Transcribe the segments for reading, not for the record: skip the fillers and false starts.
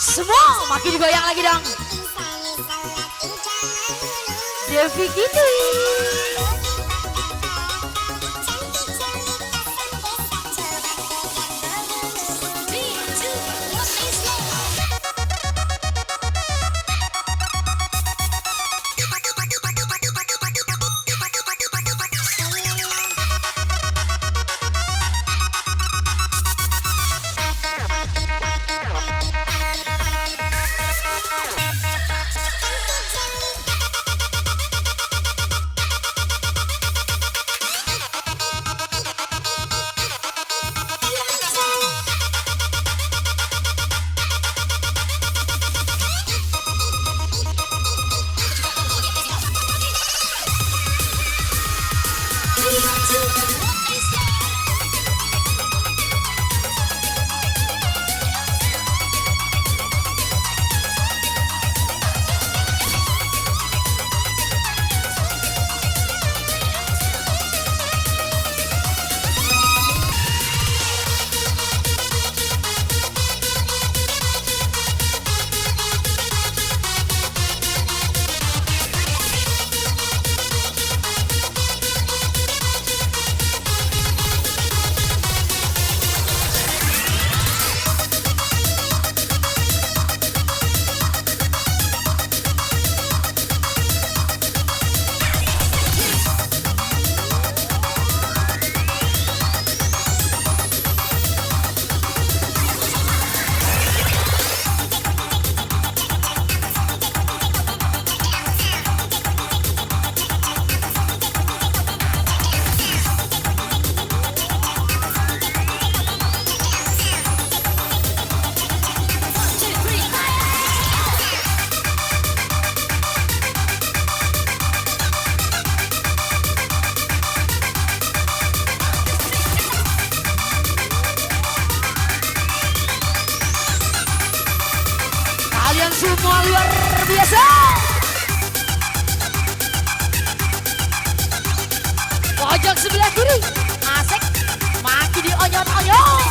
Semua makin digoyang lagi dong. Devi gitu. Kalian semua luar biasa. Pojok sebelah kiri, asik, makin dionyot-onyot.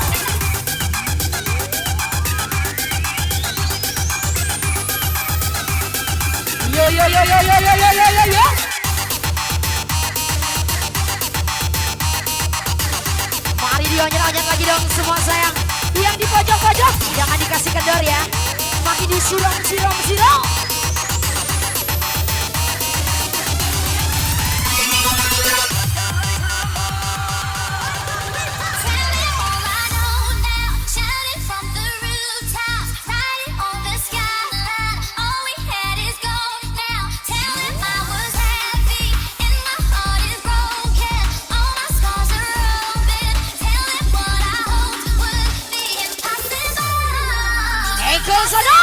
Yo yo yo yo yo yo yo yo yo yo. Mari dionyot-onyot lagi dong semua sayang. Yang di pojok-pojok jangan dikasih kendor ya. Makin disiram. Go sana.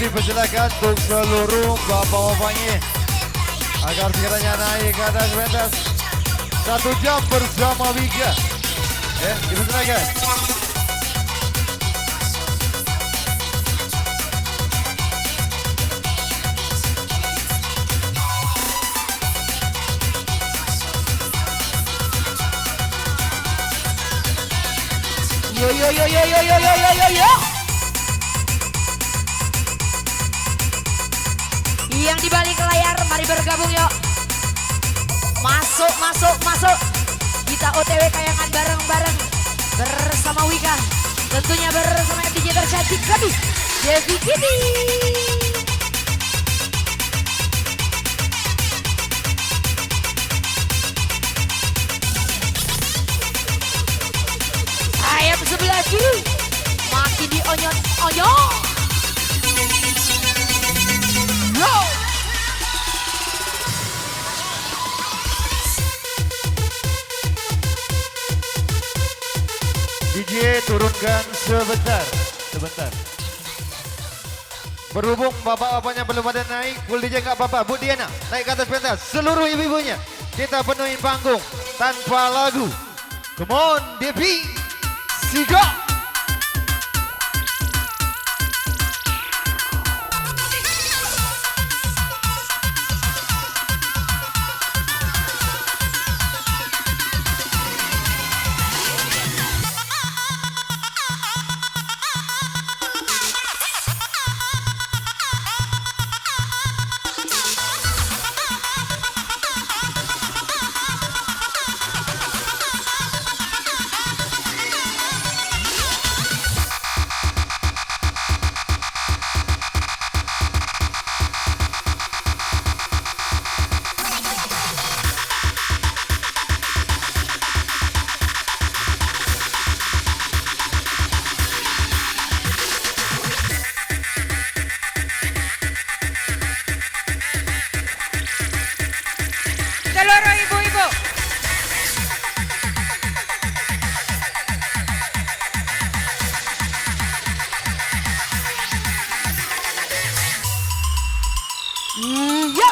dipersilakan untuk seluruh bapak-bapaknya agar sekiranya naik ke atas pentas 1 jam bersama Wika. Ya, dipersilakan. Yo yo yo yo yo yo yo yo yo yo. Yang di balik layar mari bergabung yuk. Masuk masuk masuk. Kita OTW kayangan bareng-bareng bersama Wika. Tentunya bersama DJ tercantik kami Devi Kitty. Ayam sebelah kiri makin dionyot-onyot. Yo. DJ turunkan sebentar. Berhubung bapak-bapaknya belum ada naik, full DJ nggak apa-apa. Bu Diana naik ke atas pentas. Seluruh ibu-ibunya kita penuhi panggung tanpa lagu. Come on, Devi. Sigo. Seluruh ibu-ibu. Iya,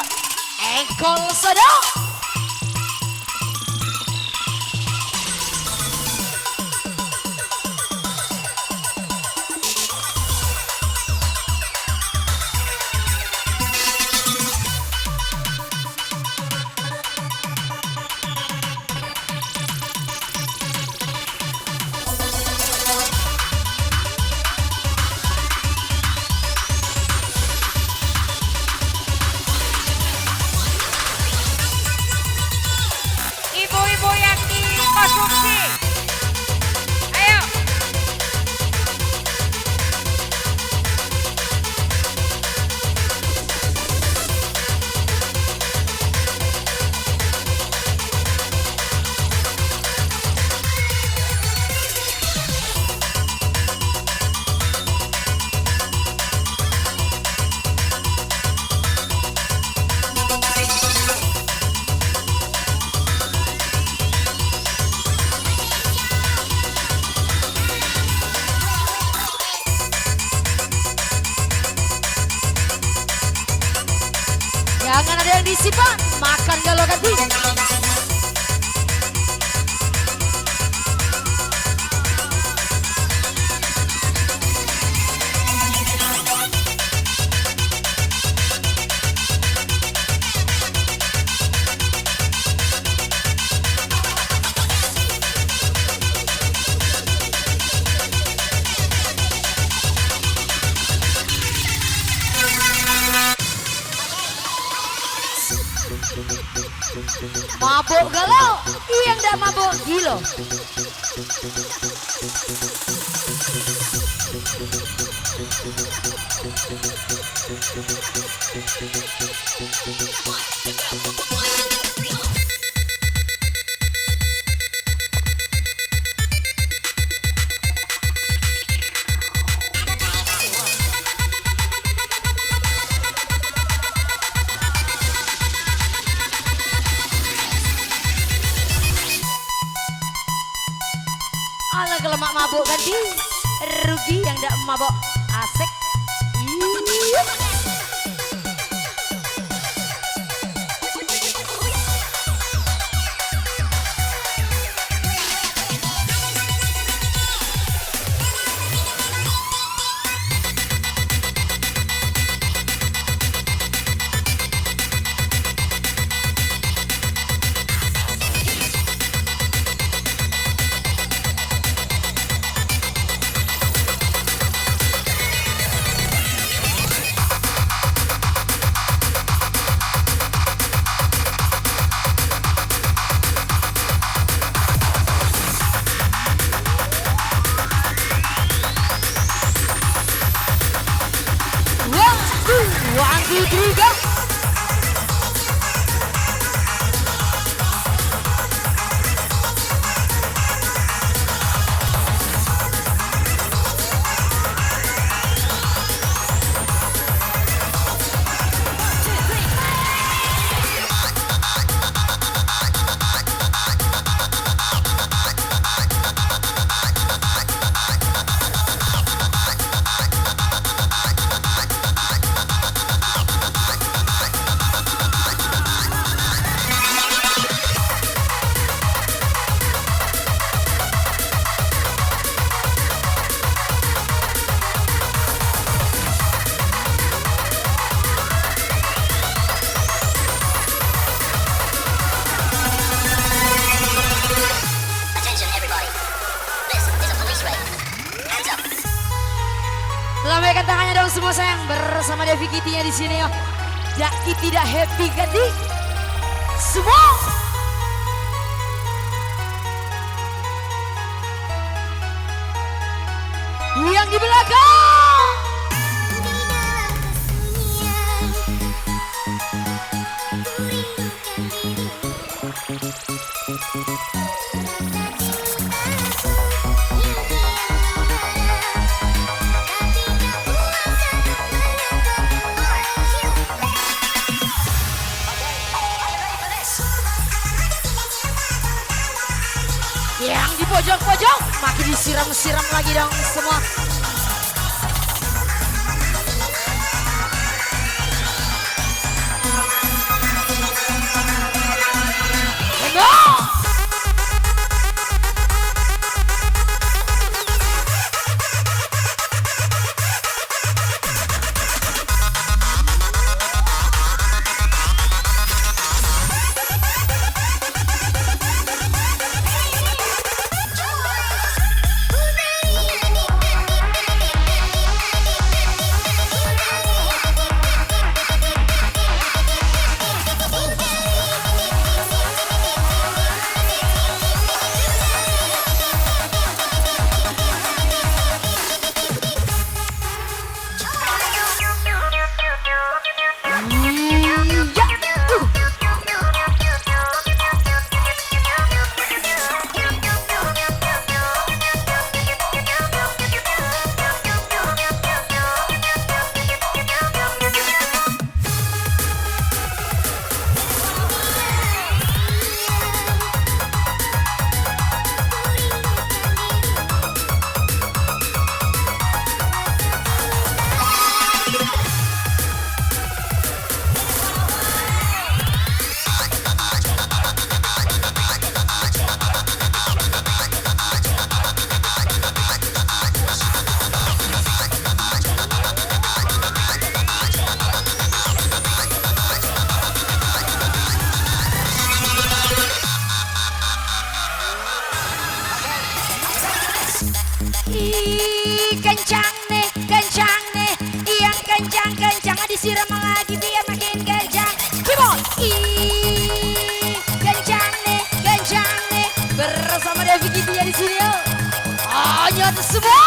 engkol sedang. Ibu-ibu yang dikonsumsi. Ayo. Jangan ada yang disimpan, makan kalau ganti. Mabuk galau, yang gak mabuk gilo. Ala kalau mak mabuk ganti, rugi yang gak mabuk asik. One, two, three, go! Lambaikan tangannya dong semua sayang bersama Devi Kitty-nya di sini ya. Jaki tidak happy kan di? Semua. Yang di belakang. Yang di pojok-pojok makin disiram-siram lagi dong semua. Go! Kencang nih, yang kencang disiram lagi biar makin kencang. Come on, kencang nih, bersama Devi Kitty di sini yo. Nyata semua.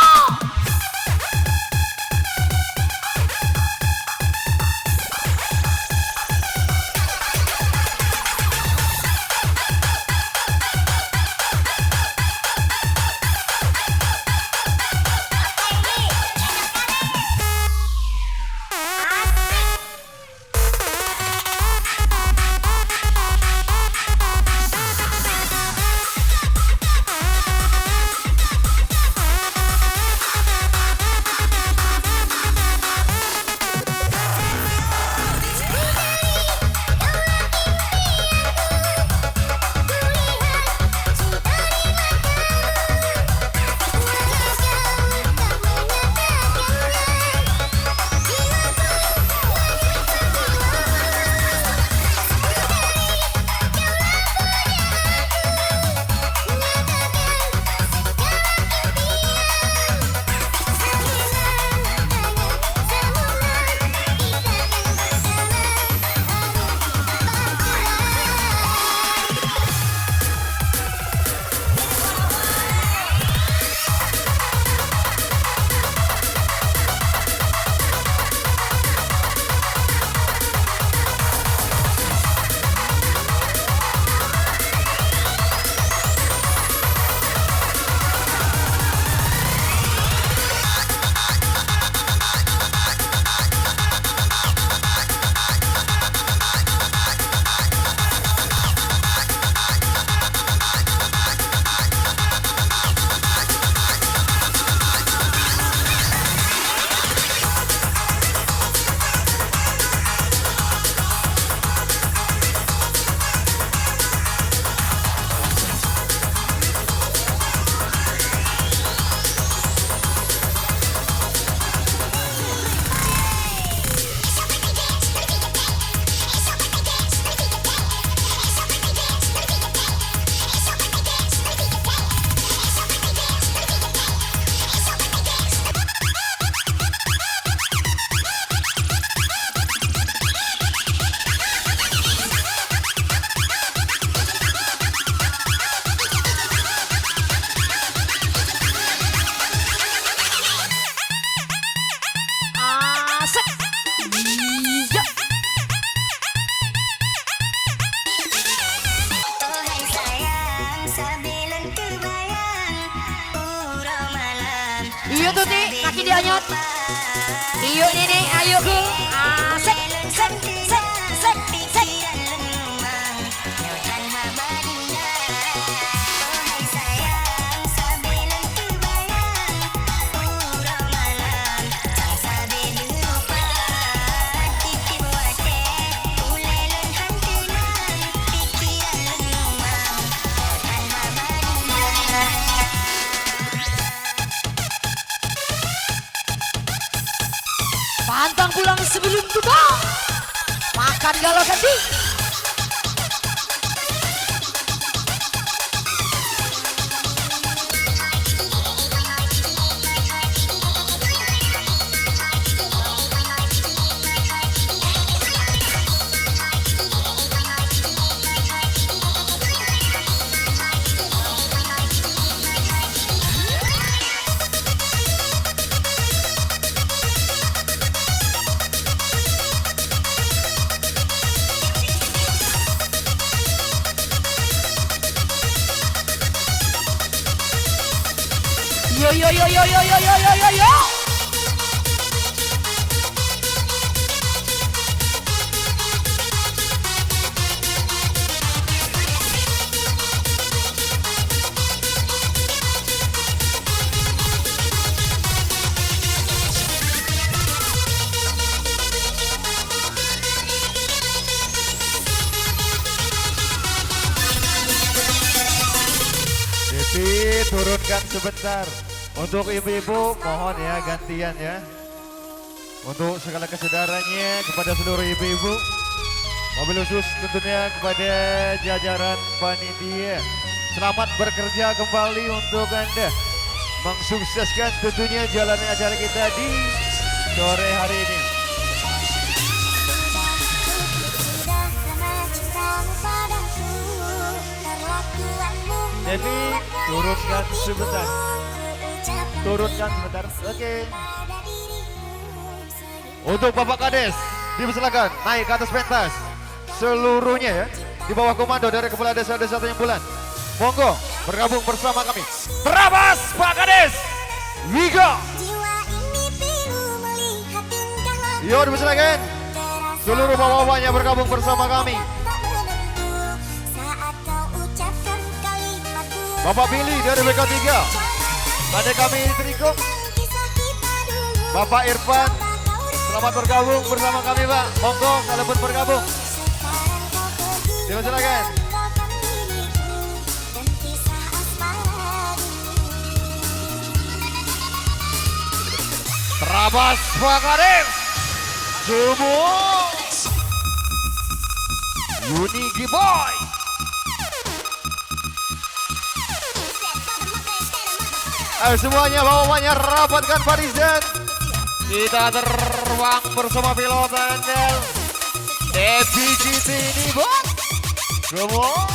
Iyo Tuti, kaki dianyot. Iyo Nini, ayo Gul. Sek, sek, sek, sek, sek. Pantang pulang sebelum buka. Makan galau ganti. Yo yo yo yo yo yo yo yo yo yo. Devi turunkan sebentar. Untuk ibu-ibu mohon ya gantian ya. Untuk segala kesadarannya kepada seluruh ibu-ibu. Mobil khusus tentunya kepada jajaran panitia. Selamat bekerja kembali untuk Anda. Mensukseskan tentunya jalannya acara kita di sore hari ini. Devi turunkan sebentar. Turunkan sebentar. Oke. Untuk Bapak Kades dipersilakan naik ke atas pentas. Seluruhnya ya di bawah komando dari Kepala Desa-Desa Tanjung Bulan. Monggo bergabung bersama kami. Terabas Pak Kades. Wiga. Yo dipersilakan. Seluruh bapak-bapaknya bergabung bersama kami. Bapak Billy dari BK3. Ada kami Triko. Bapak Irfan, selamat bergabung bersama kami Pak. Monggo kalau pun bergabung. Silakan. Terabas Pak Karim. Semua. Unigi Boy. Ayo semuanya bawahnya rapatkan barisan. Kita terbang bersama pilot andal Devi GT ini bot. Come on.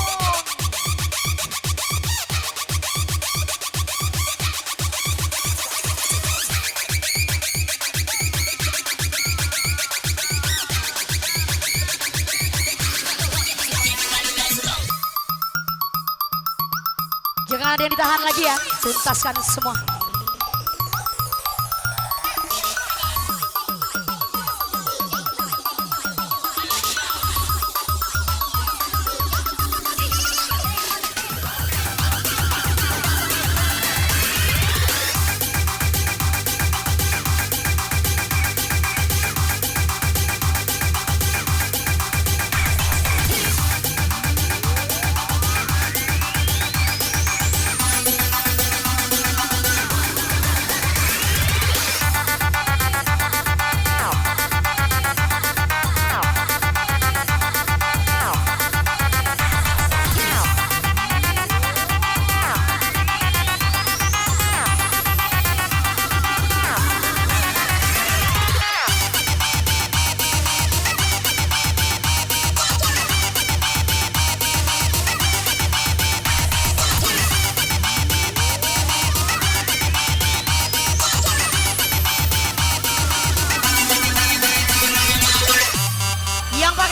Jangan ada yang ditahan lagi ya, tuntaskan semua.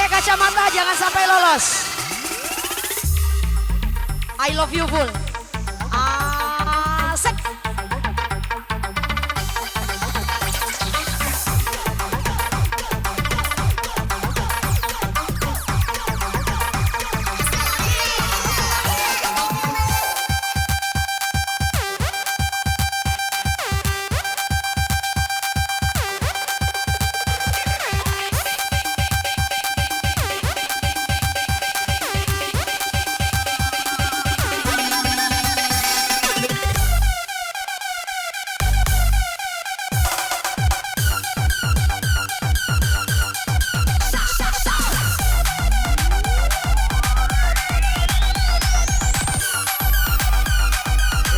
Kacamata jangan sampai lolos. I love you full. Asik.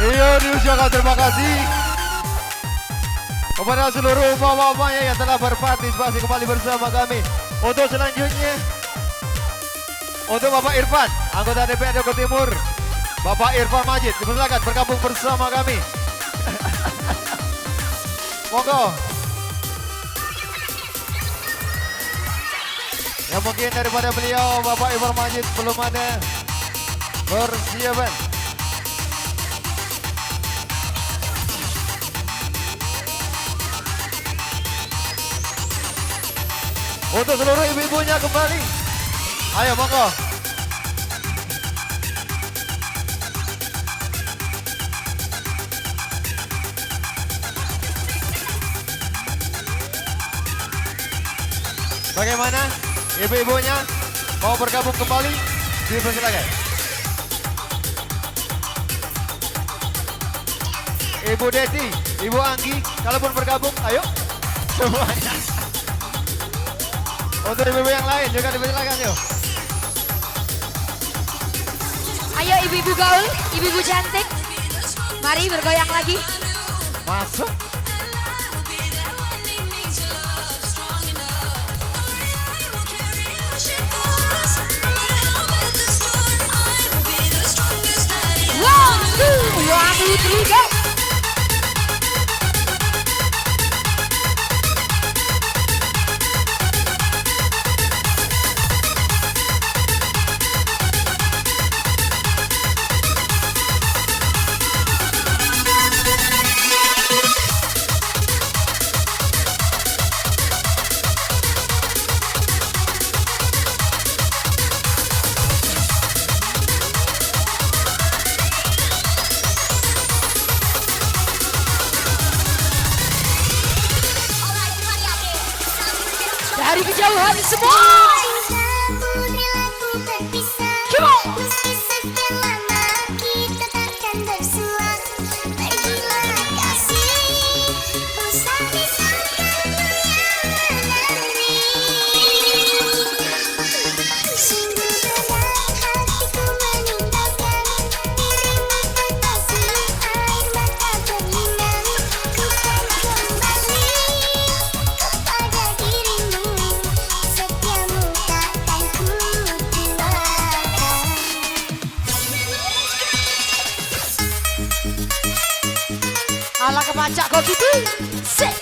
Iya, diucapkan terima kasih kepada seluruh bapak-bapaknya yang telah berpartisipasi kembali bersama kami. Untuk selanjutnya, untuk Bapak Irfan, anggota DPRD Kota Timur, Bapak Irfan Majid, dipersilakan bergabung bersama kami. Monggo. Yang mungkin daripada beliau, Bapak Irfan Majid belum ada persiapan. Untuk seluruh ibu-ibunya kembali. Ayo monggo. Bagaimana? Ibu-ibunya mau bergabung kembali? Dipersilakan. Ibu Deti, Ibu Anggi, kalaupun bergabung, ayo. Semuanya. Untuk ibu-ibu yang lain juga dipersilakan yuk. Ayo ibu-ibu gaul, ibu-ibu cantik. Mari bergoyang lagi. Masuk. One, two, three, go. Dari kejauhan semua. Come on. Ala kepacak kok gitu. Sik.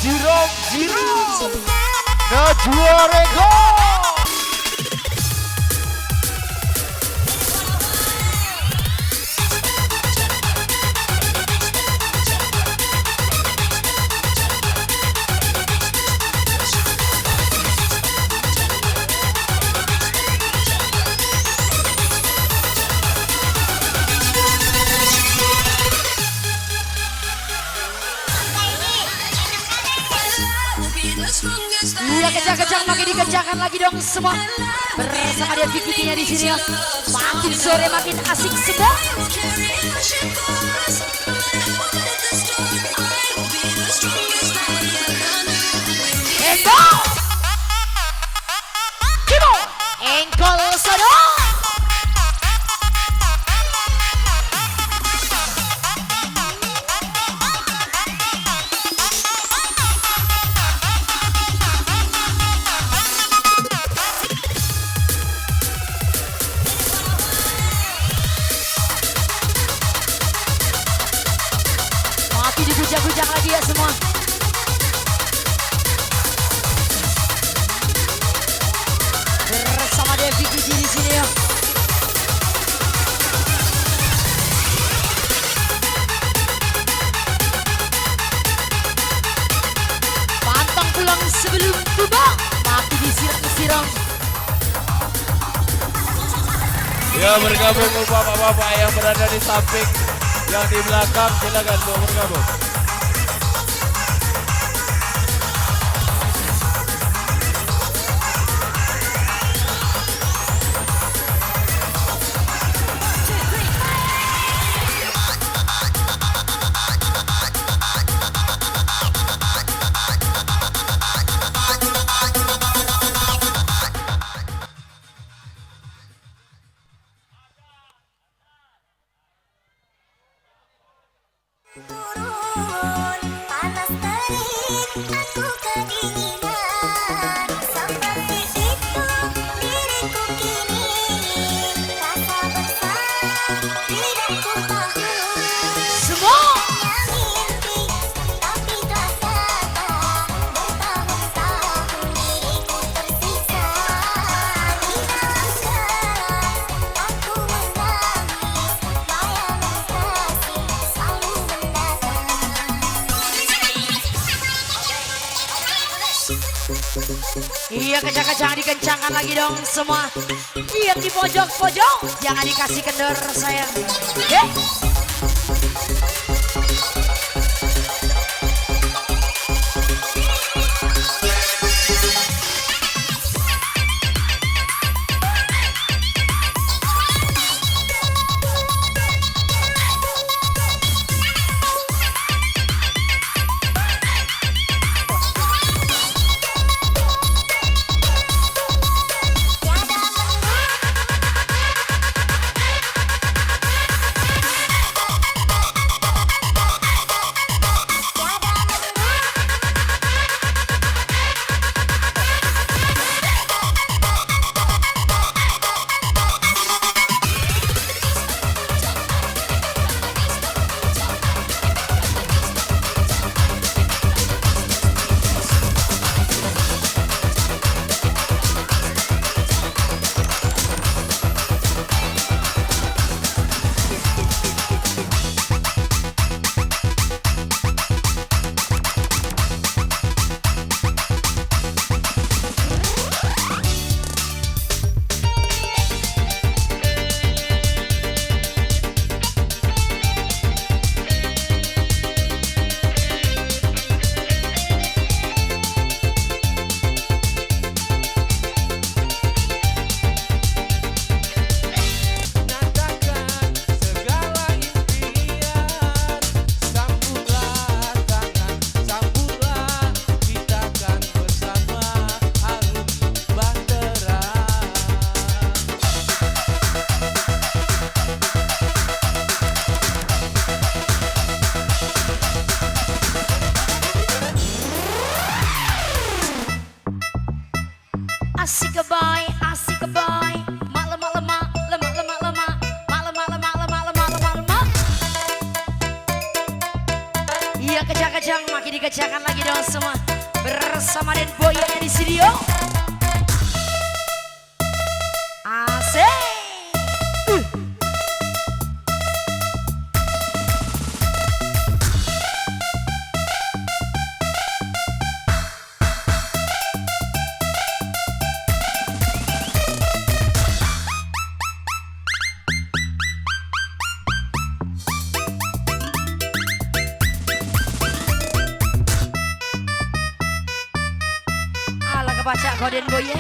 Zero. Najwa Reko. Iya kencang-kencang makin dikencangkan lagi dong semua. Bersama dia Vicky-nya di sini ya. Makin sore makin asik semua. Eko. Kimo. Engkol sono. Gujang-gujang lagi ya semua. Bersama Devi Gigi di sini ya. Pantang pulang sebelum tiba, mati disiram-siram. Ya bergabung bapak-bapak yang berada di samping Yang di belakang silakan untuk bergabung. Turun, panas terik, aku kedinginan. Seperti itu diriku kini, rasa bersama tidak ku tahu. Semua Mimpi, tapi rasakan bertahun-tahun diriku tersiksa. Di dalam gelap, aku menangis, bayangan kasih selalu mendatang. Iya, kencang-kencang dikencangkan lagi dong semua. Yang di pojok-pojok jangan dikasih kendor sayang. Asik boy, mak lemak lemak, lemak lemak lemak, mak lemak lemak lemak lemak lemak lemak. Iya, kencang-kencang makin dikencangkan lagi dong semua bersama Den Boy yang di studio. Asik. Alah kebaca kau Den Boy ya.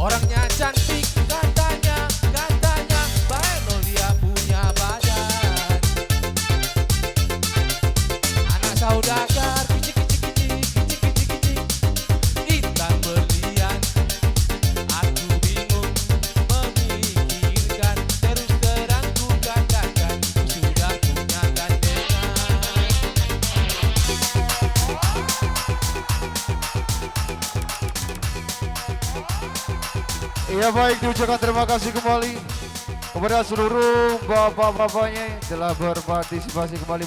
Orangnya cantik katanya, katanya baik nol dia punya badan. Anak saudagar kicik kicik kicik kicik kicik kicik. Intan berlian, aku bingung memikirkan. Terus terang ku katakan, ku sudah punya gandengan. Iya baik, diucapkan terima kasih kembali kepada seluruh bapak-bapaknya yang telah berpartisipasi kembali.